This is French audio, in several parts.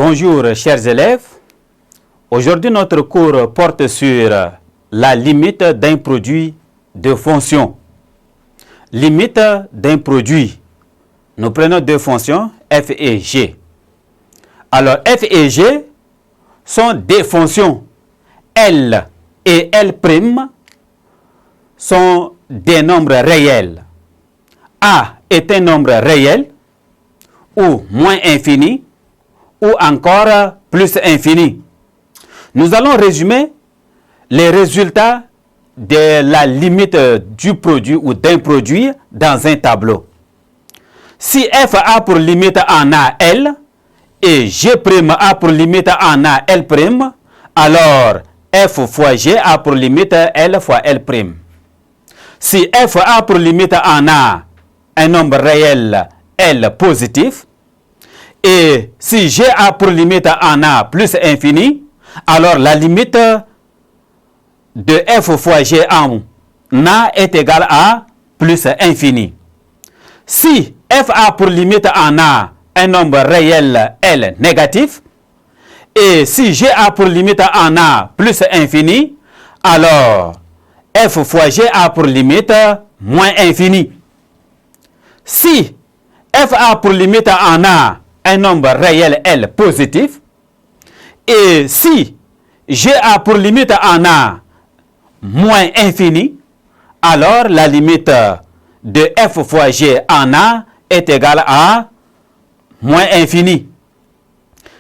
Bonjour chers élèves, aujourd'hui notre cours porte sur la limite d'un produit de fonction. Limite d'un produit. Nous prenons deux fonctions, f et g. Alors f et g sont des fonctions. L et L' sont des nombres réels. A est un nombre réel ou moins infini ou encore plus infini. Nous allons résumer les résultats de la limite du produit ou d'un produit dans un tableau. Si f a pour limite en a L et g' a pour limite en a L', alors f fois g a pour limite L fois L'. Si f a pour limite en a un nombre réel L positif, et si g a pour limite en a plus infini, alors la limite de f fois g en a est égale à plus infini. Si f a pour limite en a un nombre réel L négatif, et si g a pour limite en a plus infini, alors f fois g a pour limite moins infini. Si f a pour limite en a un nombre réel L positif, et si g a pour limite en a moins infini, alors la limite de f fois g en a est égale à moins infini.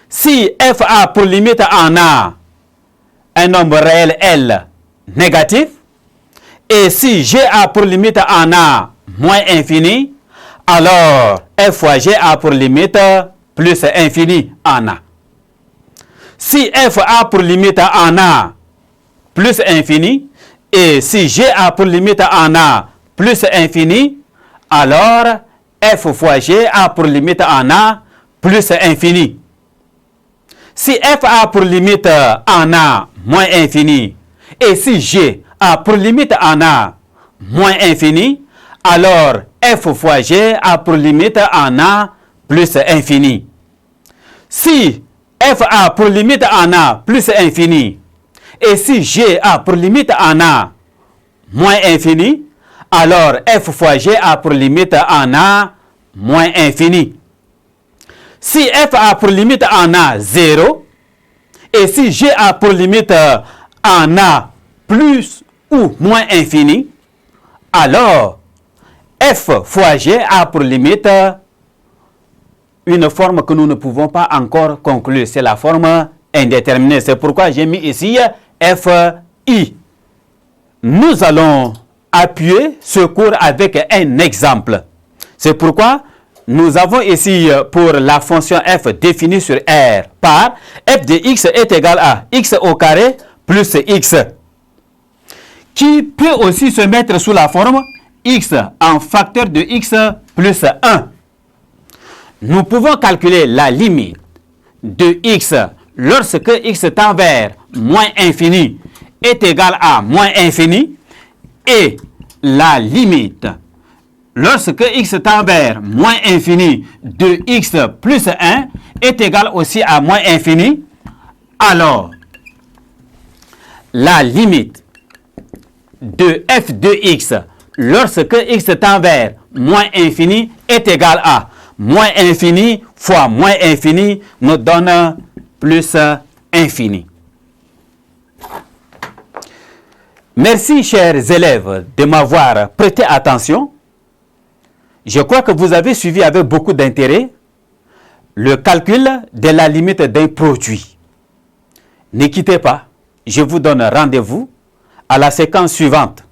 Si f a pour limite en a un nombre réel L négatif, et si g a pour limite en a moins infini, alors f fois g a pour limite plus infini en a. Si f a pour limite en a plus infini, et si g a pour limite en a plus infini, alors f fois g a pour limite en a plus infini. Si f a pour limite en a moins infini, et si g a pour limite en a moins infini, alors f fois g a pour limite en a plus infini. Si f a pour limite en a plus infini, et si g a pour limite en a moins infini, alors f fois g a pour limite en a moins infini. Si f a pour limite en a 0, et si g a pour limite en a plus ou moins infini, alors f fois g a pour limite une forme que nous ne pouvons pas encore conclure. C'est la forme indéterminée. C'est pourquoi j'ai mis ici fi. Nous allons appuyer ce cours avec un exemple. C'est pourquoi nous avons ici pour la fonction f définie sur R par f de x est égal à x au carré plus x, qui peut aussi se mettre sous la forme x en facteur de x plus 1. Nous pouvons calculer la limite de x lorsque x tend vers moins infini est égal à moins infini, et la limite lorsque x tend vers moins infini de x plus 1 est égal aussi à moins infini, alors la limite de f de x lorsque x tend vers moins infini est égal à moins infini fois moins infini nous donne plus infini. Merci chers élèves de m'avoir prêté attention. Je crois que vous avez suivi avec beaucoup d'intérêt le calcul de la limite d'un produit. Ne quittez pas, je vous donne rendez-vous à la séquence suivante.